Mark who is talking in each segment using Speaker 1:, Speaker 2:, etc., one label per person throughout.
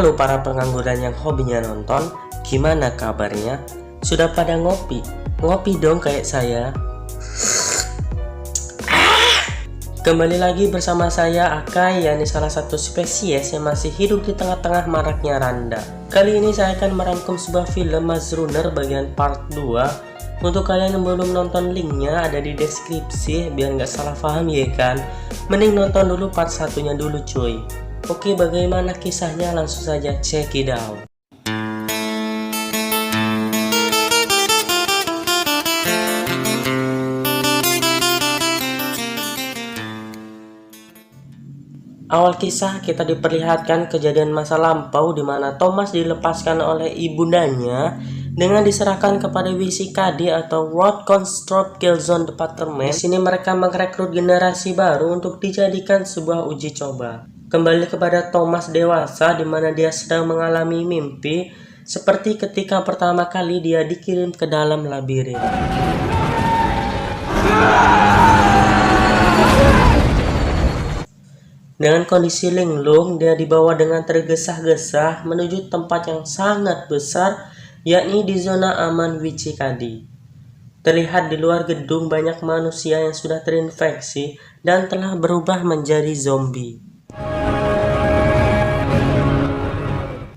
Speaker 1: Halo para pengangguran yang hobinya nonton, gimana kabarnya? Sudah pada ngopi? Ngopi dong kayak saya. Kembali lagi bersama saya Akai, yakni salah satu spesies yang masih hidup di tengah-tengah maraknya randa. Kali ini saya akan merangkum sebuah film Maze Runner bagian part 2. Untuk kalian yang belum nonton, linknya ada di deskripsi biar nggak salah paham ya kan. Mending nonton dulu part satunya dulu cuy. Oke, bagaimana kisahnya? Langsung saja check it out. Awal kisah kita diperlihatkan kejadian masa lampau di mana Thomas dilepaskan oleh ibundanya dengan diserahkan kepada WCKD atau World Construct Kill Zone Department. Di sini mereka merekrut generasi baru untuk dijadikan sebuah uji coba. Kembali kepada Thomas dewasa di mana dia sedang mengalami mimpi seperti ketika pertama kali dia dikirim ke dalam labirin. Dengan kondisi linglung, dia dibawa dengan tergesa-gesa menuju tempat yang sangat besar, yakni di zona aman WCKD. Terlihat di luar gedung banyak manusia yang sudah terinfeksi dan telah berubah menjadi zombie.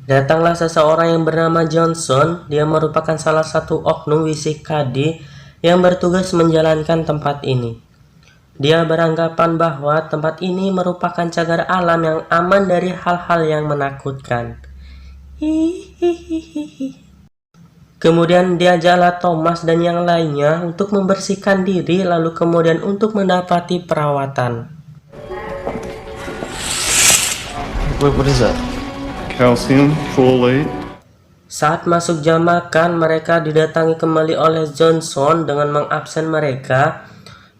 Speaker 1: Datanglah seseorang yang bernama Johnson. Dia merupakan salah satu oknum WCKD yang bertugas menjalankan tempat ini. Dia beranggapan bahwa tempat ini merupakan cagar alam yang aman dari hal-hal yang menakutkan. Kemudian diajaklah Thomas dan yang lainnya untuk membersihkan diri, lalu kemudian untuk mendapati perawatan.
Speaker 2: What is that? Calcium, folate.
Speaker 1: Saat masuk jam makan, mereka didatangi kembali oleh Johnson dengan mengabsen mereka.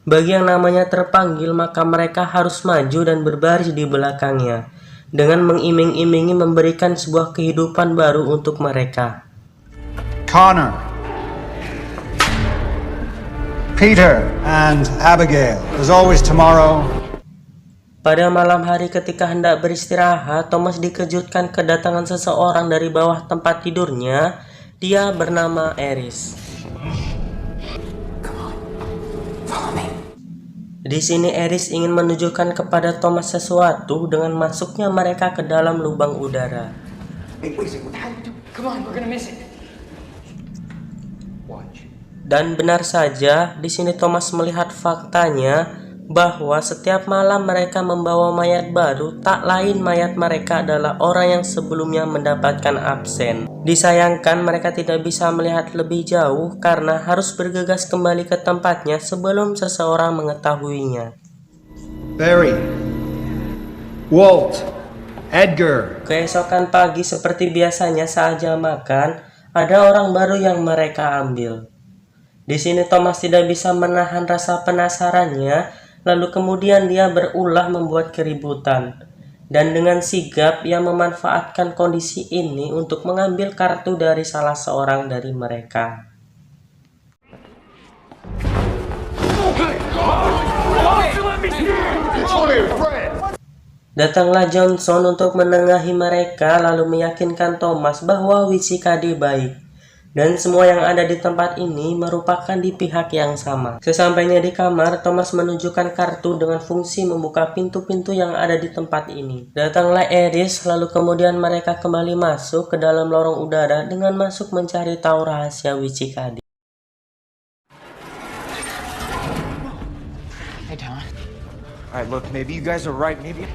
Speaker 1: Bagi yang namanya terpanggil, maka mereka harus maju dan berbaris di belakangnya dengan mengiming-imingi memberikan sebuah kehidupan baru untuk mereka.
Speaker 3: Connor, Peter, and Abigail. There's always tomorrow.
Speaker 1: Pada malam hari ketika hendak beristirahat, Thomas dikejutkan kedatangan seseorang dari bawah tempat tidurnya. Dia bernama Eris. Di sini Eris ingin menunjukkan kepada Thomas sesuatu dengan masuknya mereka ke dalam lubang udara. Dan benar saja, di sini Thomas melihat faktanya bahwa setiap malam mereka membawa mayat baru, tak lain mayat mereka adalah orang yang sebelumnya mendapatkan absen. Disayangkan mereka tidak bisa melihat lebih jauh karena harus bergegas kembali ke tempatnya sebelum seseorang mengetahuinya.
Speaker 3: Barry, Walt, Edgar.
Speaker 1: Keesokan pagi seperti biasanya saat jam makan, ada orang baru yang mereka ambil. Di sini Thomas tidak bisa menahan rasa penasarannya. Lalu kemudian dia berulah membuat keributan. Dan dengan sigap ia memanfaatkan kondisi ini untuk mengambil kartu dari salah seorang dari mereka. Datanglah Johnson untuk menengahi mereka lalu meyakinkan Thomas bahwa WCKD baik. Dan semua yang ada di tempat ini merupakan di pihak yang sama. Sesampainya di kamar, Thomas menunjukkan kartu dengan fungsi membuka pintu-pintu yang ada di tempat ini. Datanglah Eris, lalu kemudian mereka kembali masuk ke dalam lorong udara dengan masuk mencari tahu rahasia WCKD.
Speaker 4: Hey, Don. Alright, look, maybe you guys are right, maybe...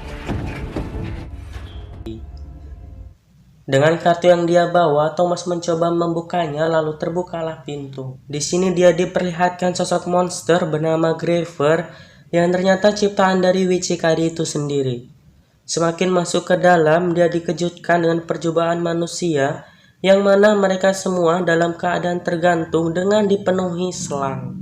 Speaker 1: Dengan kartu yang dia bawa, Thomas mencoba membukanya lalu terbukalah pintu. Di sini dia diperlihatkan sosok monster bernama Graver yang ternyata ciptaan dari WCKD itu sendiri. Semakin masuk ke dalam, dia dikejutkan dengan percobaan manusia yang mana mereka semua dalam keadaan tergantung dengan dipenuhi selang.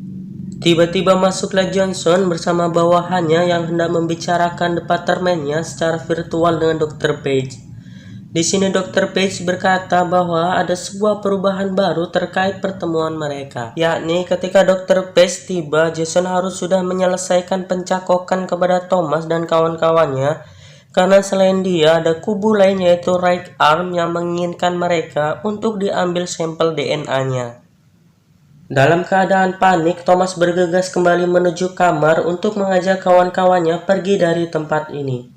Speaker 1: Tiba-tiba masuklah Johnson bersama bawahannya yang hendak membicarakan departemennya secara virtual dengan Dr. Page. Di sini Dr. Page berkata bahwa ada sebuah perubahan baru terkait pertemuan mereka, yakni ketika Dr. Page tiba, Jason harus sudah menyelesaikan pencakokan kepada Thomas dan kawan-kawannya Karena selain dia, ada kubu lain yaitu Right Arm yang menginginkan mereka untuk diambil sampel DNA-nya. Dalam keadaan panik, Thomas bergegas kembali menuju kamar untuk mengajak kawan-kawannya pergi dari tempat ini.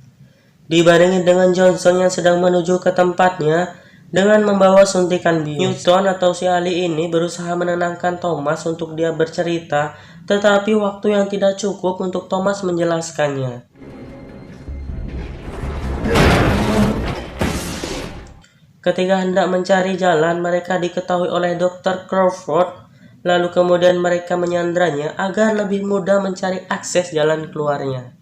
Speaker 1: Dibarengi dengan Johnson yang sedang menuju ke tempatnya dengan membawa suntikan bius. Newton atau si Ali ini berusaha menenangkan Thomas untuk dia bercerita, tetapi waktu yang tidak cukup untuk Thomas menjelaskannya. Ketika hendak mencari jalan, mereka diketahui oleh Dr. Crawford. Lalu kemudian mereka menyandranya agar lebih mudah mencari akses jalan keluarnya.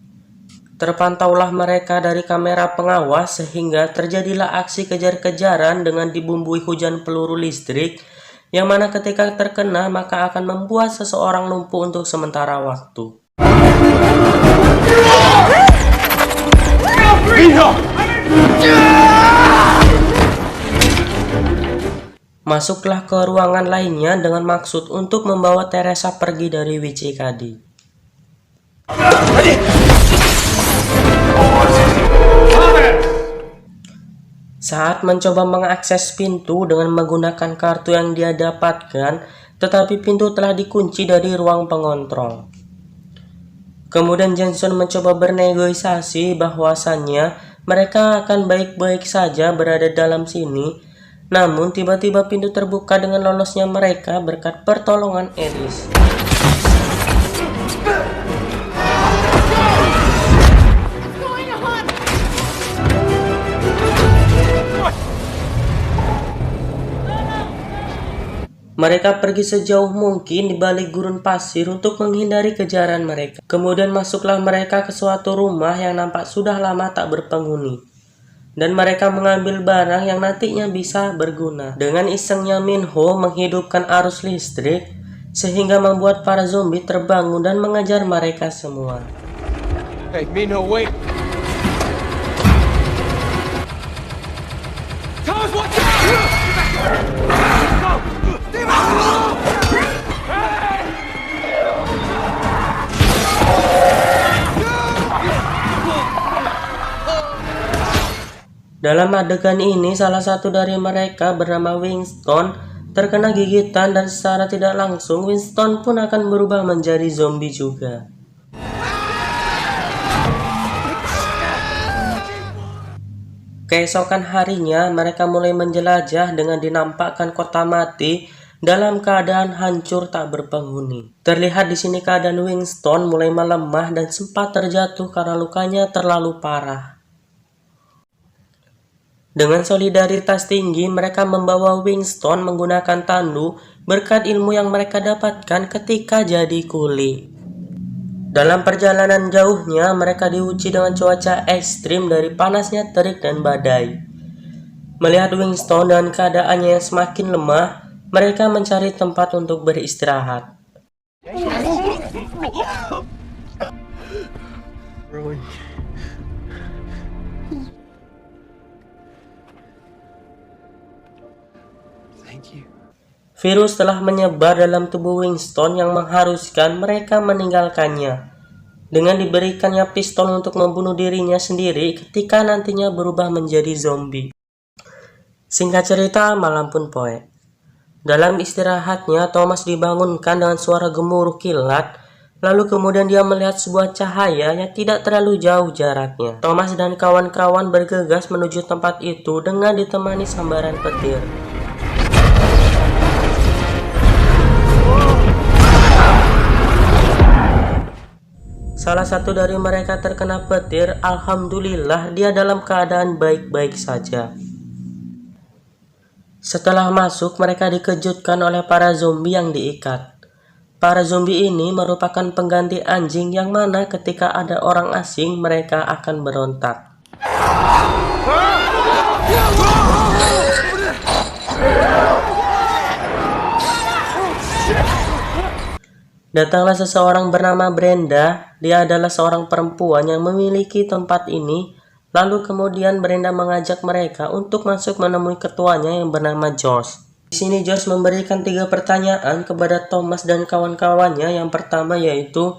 Speaker 1: Terpantaulah mereka dari kamera pengawas sehingga terjadilah aksi kejar-kejaran dengan dibumbui hujan peluru listrik, yang mana ketika terkena maka akan membuat seseorang lumpuh untuk sementara waktu. Masuklah ke ruangan lainnya dengan maksud untuk membawa Teresa pergi dari WCKD. Saat mencoba mengakses pintu dengan menggunakan kartu yang dia dapatkan, tetapi pintu telah dikunci dari ruang pengontrol. Kemudian Johnson mencoba bernegosiasi bahwasannya mereka akan baik-baik saja berada dalam sini. Namun tiba-tiba pintu terbuka dengan lolosnya mereka berkat pertolongan Alice. Mereka pergi sejauh mungkin di balik gurun pasir untuk menghindari kejaran mereka. Kemudian masuklah mereka ke suatu rumah yang nampak sudah lama tak berpenghuni. Dan mereka mengambil barang yang nantinya bisa berguna. Dengan isengnya Minho menghidupkan arus listrik sehingga membuat para zombie terbangun dan mengejar mereka semua.
Speaker 4: Hey, Minho, wait! Thomas, watch
Speaker 1: Dalam adegan ini, salah satu dari mereka bernama Winston terkena gigitan dan secara tidak langsung Winston pun akan berubah menjadi zombie juga. Keesokan harinya, mereka mulai menjelajah dengan dinampakkan kota mati dalam keadaan hancur tak berpenghuni. Terlihat di sini keadaan Winston mulai melemah dan sempat terjatuh karena lukanya terlalu parah. Dengan solidaritas tinggi, mereka membawa Winston menggunakan tandu berkat ilmu yang mereka dapatkan ketika jadi kuli. Dalam perjalanan jauhnya, mereka diuji dengan cuaca ekstrim dari panasnya terik dan badai. Melihat Winston dan keadaannya yang semakin lemah, mereka mencari tempat untuk beristirahat. Virus telah menyebar dalam tubuh Winston yang mengharuskan mereka meninggalkannya, dengan diberikannya pistol untuk membunuh dirinya sendiri ketika nantinya berubah menjadi zombie. Singkat cerita, malam pun poe. Dalam istirahatnya, Thomas dibangunkan dengan suara gemuruh kilat, lalu kemudian dia melihat sebuah cahaya yang tidak terlalu jauh jaraknya. Thomas dan kawan-kawan bergegas menuju tempat itu dengan ditemani sambaran petir. Salah satu dari mereka terkena petir. Alhamdulillah dia dalam keadaan baik-baik saja. Setelah masuk, mereka dikejutkan oleh para zombie yang diikat. Para zombie ini merupakan pengganti anjing yang mana ketika ada orang asing mereka akan berontak. Datanglah seseorang bernama Brenda. Dia adalah seorang perempuan yang memiliki tempat ini. Lalu kemudian Brenda mengajak mereka untuk masuk menemui ketuanya yang bernama Josh. Di sini Josh memberikan 3 pertanyaan kepada Thomas dan kawan-kawannya. Yang pertama yaitu,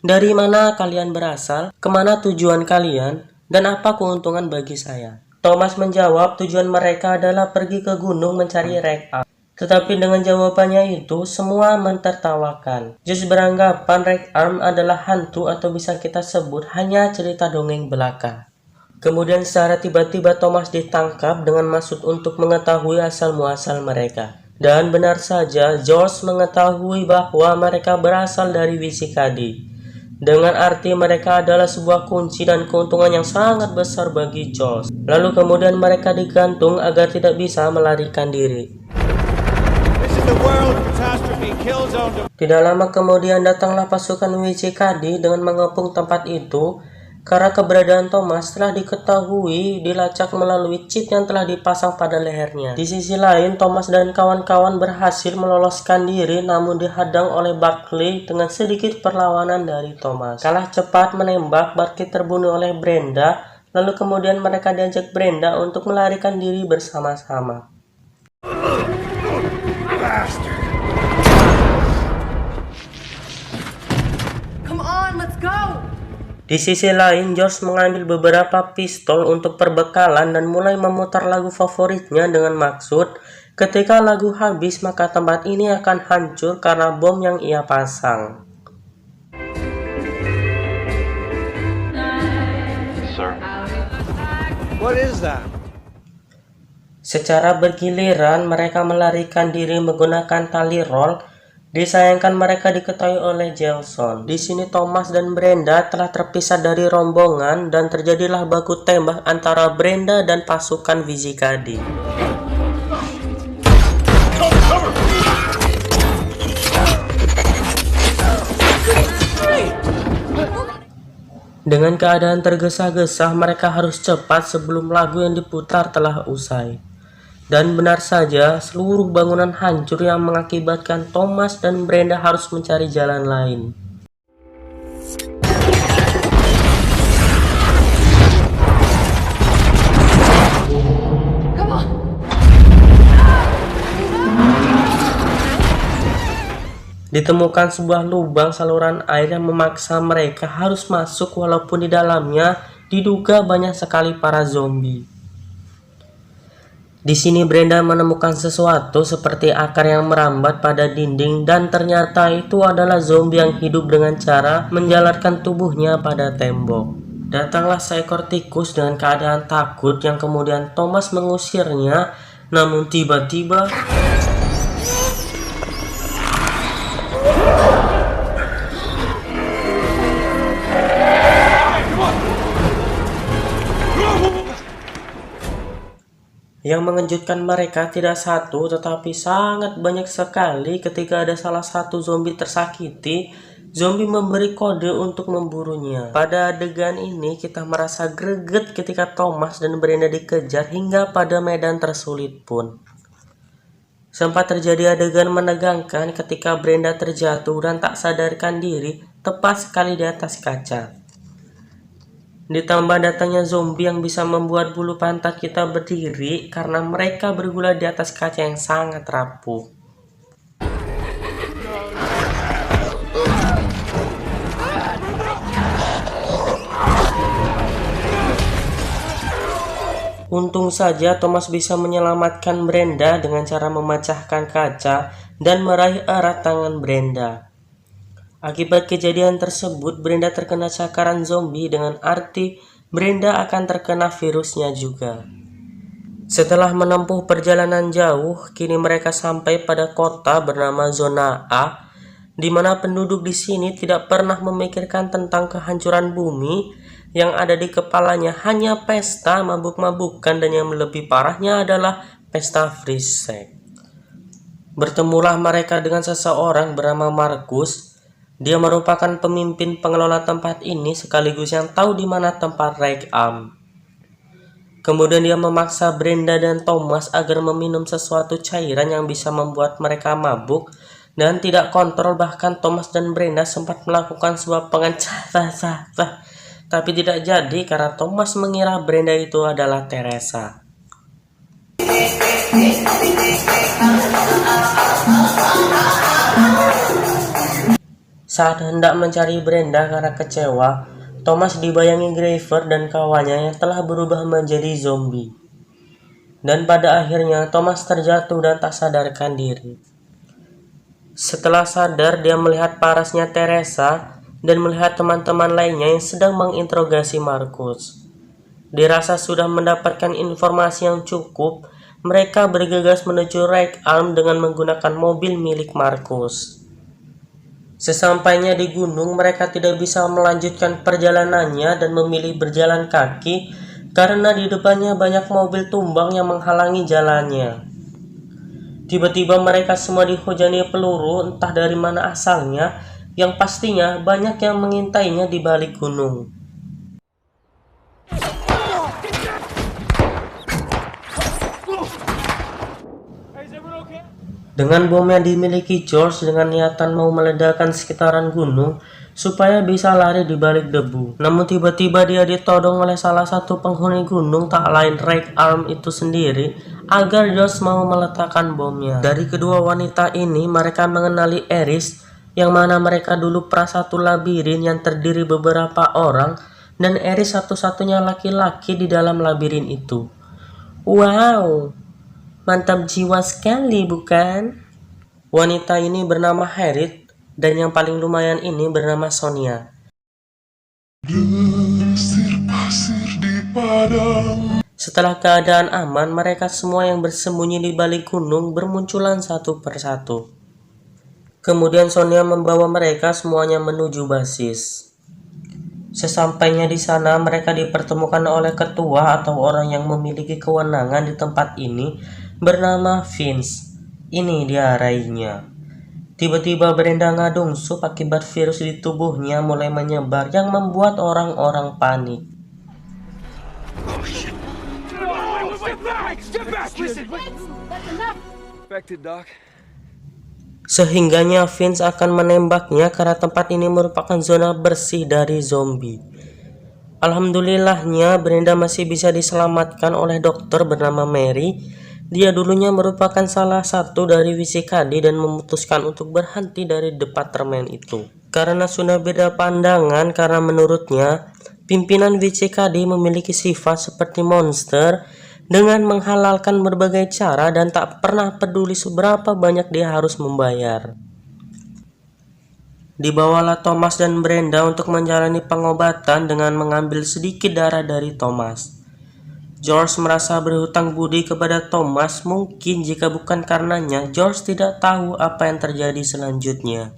Speaker 1: dari mana kalian berasal, kemana tujuan kalian, Dan apa keuntungan bagi saya? Thomas menjawab tujuan mereka adalah pergi ke gunung mencari Reg-Am. Tetapi dengan jawabannya itu, semua mentertawakan. Josh beranggapan Reg-Am adalah hantu atau bisa kita sebut hanya cerita dongeng belaka. Kemudian secara tiba-tiba Thomas ditangkap dengan maksud untuk mengetahui asal-muasal mereka. Dan benar saja, George mengetahui bahwa mereka berasal dari Wizikadi. Dengan arti mereka adalah sebuah kunci dan keuntungan yang sangat besar bagi George. Lalu kemudian mereka digantung agar tidak bisa melarikan diri. Tidak lama kemudian datanglah pasukan Wizikadi dengan mengepung tempat itu. Karena keberadaan Thomas telah diketahui dilacak melalui chip yang telah dipasang pada lehernya. Di sisi lain, Thomas dan kawan-kawan berhasil meloloskan diri namun dihadang oleh Barkley dengan sedikit perlawanan dari Thomas. Kalah cepat menembak, Barkley terbunuh oleh Brenda, lalu kemudian mereka diajak Brenda untuk melarikan diri bersama-sama.
Speaker 5: Come on, let's go!
Speaker 1: Di sisi lain, George mengambil beberapa pistol untuk perbekalan dan mulai memutar lagu favoritnya dengan maksud, ketika lagu habis maka tempat ini akan hancur karena bom yang ia pasang.
Speaker 2: Sir.
Speaker 3: What is that?
Speaker 1: Secara bergiliran, mereka melarikan diri menggunakan tali roll. Disayangkan mereka diketahui oleh Gelson. Di sini Thomas dan Brenda telah terpisah dari rombongan dan terjadilah baku tembak antara Brenda dan pasukan Wizikadi. Dengan keadaan tergesa-gesa, mereka harus cepat sebelum lagu yang diputar telah usai. Dan benar saja, seluruh bangunan hancur yang mengakibatkan Thomas dan Brenda harus mencari jalan lain. Ditemukan sebuah lubang saluran air yang memaksa mereka harus masuk walaupun di dalamnya diduga banyak sekali para zombie. Di sini Brenda menemukan sesuatu seperti akar yang merambat pada dinding dan ternyata itu adalah zombie yang hidup dengan cara menjalarkan tubuhnya pada tembok. Datanglah seekor tikus dengan keadaan takut yang kemudian Thomas mengusirnya, namun tiba-tiba yang mengejutkan mereka tidak satu tetapi sangat banyak sekali. Ketika ada salah satu zombie tersakiti, zombie memberi kode untuk memburunya. Pada adegan ini kita merasa greget ketika Thomas dan Brenda dikejar hingga pada medan tersulit pun. Sempat terjadi adegan menegangkan ketika Brenda terjatuh dan tak sadarkan diri tepat sekali di atas kaca. Ditambah datangnya zombie yang bisa membuat bulu pantat kita berdiri karena mereka bergulat di atas kaca yang sangat rapuh. Untung saja Thomas bisa menyelamatkan Brenda dengan cara memecahkan kaca dan meraih erat tangan Brenda. Akibat kejadian tersebut, Brenda terkena cakaran zombie dengan arti Brenda akan terkena virusnya juga. Setelah menempuh perjalanan jauh, kini mereka sampai pada kota bernama Zona A, di mana penduduk di sini tidak pernah memikirkan tentang kehancuran bumi. Yang ada di kepalanya hanya pesta mabuk-mabukan dan yang lebih parahnya adalah pesta free sex. Bertemulah mereka dengan seseorang bernama Markus. Dia merupakan pemimpin pengelola tempat ini sekaligus yang tahu di mana tempat Reg-Am. Kemudian dia memaksa Brenda dan Thomas agar meminum sesuatu cairan yang bisa membuat mereka mabuk dan tidak kontrol. Bahkan Thomas dan Brenda sempat melakukan sebuah pengecasan, tapi tidak jadi karena Thomas mengira Brenda itu adalah Teresa. Saat hendak mencari Brenda karena kecewa, Thomas dibayangi Graver dan kawannya yang telah berubah menjadi zombie. Dan pada akhirnya Thomas terjatuh dan tak sadarkan diri. Setelah sadar, dia melihat parasnya Teresa dan melihat teman-teman lainnya yang sedang menginterogasi Marcus. Dirasa sudah mendapatkan informasi yang cukup, mereka bergegas menuju Rake Arm dengan menggunakan mobil milik Marcus. Sesampainya di gunung, mereka tidak bisa melanjutkan perjalanannya dan memilih berjalan kaki karena di depannya banyak mobil tumbang yang menghalangi jalannya. Tiba-tiba mereka semua dihujani peluru entah dari mana asalnya, yang pastinya banyak yang mengintainya di balik gunung. Dengan bom yang dimiliki George dengan niatan mau meledakkan sekitaran gunung supaya bisa lari di balik debu. Namun tiba-tiba dia ditodong oleh salah satu penghuni gunung tak lain Rake Arm itu sendiri agar George mau meletakkan bomnya. Dari kedua wanita ini mereka mengenali Eris, yang mana mereka dulu pernah satu labirin yang terdiri beberapa orang, dan Eris satu-satunya laki-laki di dalam labirin itu. Wow, mantap jiwa sekali, bukan? Wanita ini bernama Harriet, dan yang paling lumayan ini bernama Sonia. Setelah keadaan aman, mereka semua yang bersembunyi di balik gunung bermunculan satu persatu. Kemudian Sonia membawa mereka semuanya menuju basis. Sesampainya di sana, mereka dipertemukan oleh ketua atau orang yang memiliki kewenangan di tempat ini bernama Vince. Ini dia raihnya. Tiba-tiba Brenda ngadungsup akibat virus di tubuhnya mulai menyebar yang membuat orang-orang panik. Sehingganya Vince akan menembaknya karena tempat ini merupakan zona bersih dari zombie. Alhamdulillahnya Brenda masih bisa diselamatkan oleh dokter bernama Mary. Dia dulunya merupakan salah satu dari WCKD dan memutuskan untuk berhenti dari departemen itu. Karena sudah beda pandangan, karena menurutnya pimpinan WCKD memiliki sifat seperti monster dengan menghalalkan berbagai cara dan tak pernah peduli seberapa banyak dia harus membayar. Dibawalah Thomas dan Brenda untuk menjalani pengobatan dengan mengambil sedikit darah dari Thomas. George merasa berhutang budi kepada Thomas, mungkin jika bukan karenanya George tidak tahu apa yang terjadi selanjutnya.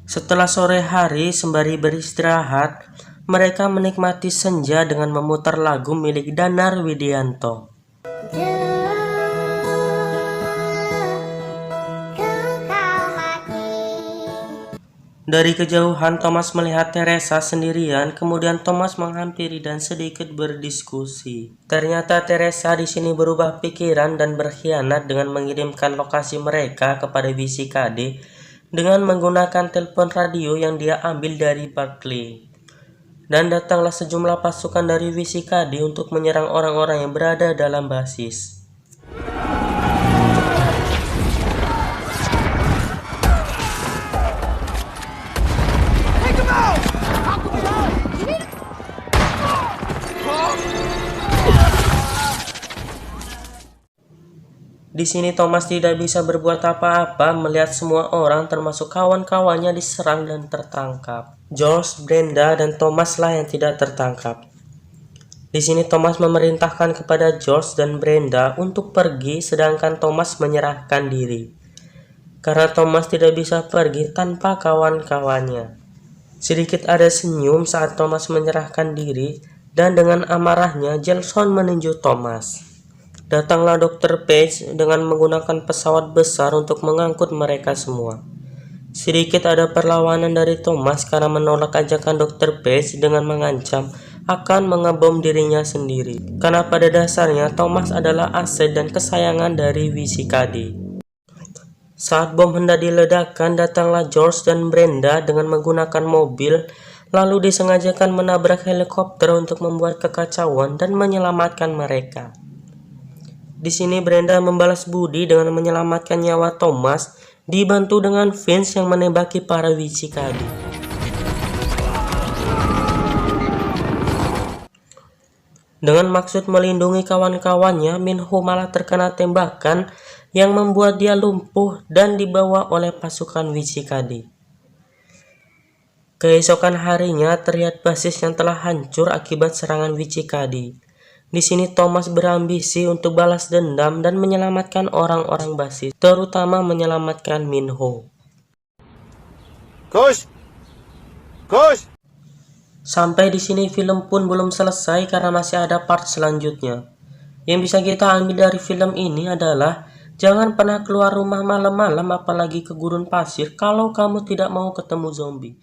Speaker 1: Setelah sore hari sembari beristirahat, mereka menikmati senja dengan memutar lagu milik Danar Widianto. Dari kejauhan Thomas melihat Teresa sendirian, kemudian Thomas menghampiri dan sedikit berdiskusi. Ternyata Teresa di sini berubah pikiran dan berkhianat dengan mengirimkan lokasi mereka kepada WCKD dengan menggunakan telepon radio yang dia ambil dari Barclay. Dan datanglah sejumlah pasukan dari WCKD untuk menyerang orang-orang yang berada dalam basis. Di sini Thomas tidak bisa berbuat apa-apa melihat semua orang termasuk kawan-kawannya diserang dan tertangkap. George, Brenda, dan Thomas lah yang tidak tertangkap. Di sini Thomas memerintahkan kepada George dan Brenda untuk pergi, sedangkan Thomas menyerahkan diri. Karena Thomas tidak bisa pergi tanpa kawan-kawannya. Sedikit ada senyum saat Thomas menyerahkan diri, dan dengan amarahnya Jason meninju Thomas. Datanglah Dr. Page dengan menggunakan pesawat besar untuk mengangkut mereka semua. Sedikit ada perlawanan dari Thomas karena menolak ajakan Dr. Page dengan mengancam akan mengebom dirinya sendiri. Karena pada dasarnya Thomas adalah aset dan kesayangan dari WCKD. Saat bom hendak diledakkan, datanglah George dan Brenda dengan menggunakan mobil, lalu disengajakan menabrak helikopter untuk membuat kekacauan dan menyelamatkan mereka. Di sini Brenda membalas budi dengan menyelamatkan nyawa Thomas, dibantu dengan Vince yang menembaki para WCKD. Dengan maksud melindungi kawan-kawannya, Minho malah terkena tembakan yang membuat dia lumpuh dan dibawa oleh pasukan Wichikade. Keesokan harinya terlihat basis yang telah hancur akibat serangan Wichikade. Di sini Thomas berambisi untuk balas dendam dan menyelamatkan orang-orang basis, terutama menyelamatkan Minho.
Speaker 3: Kush! Kush!
Speaker 1: Sampai di sini film pun belum selesai karena masih ada part selanjutnya. Yang bisa kita ambil dari film ini adalah jangan pernah keluar rumah malam-malam apalagi ke gurun pasir kalau kamu tidak mau ketemu zombie.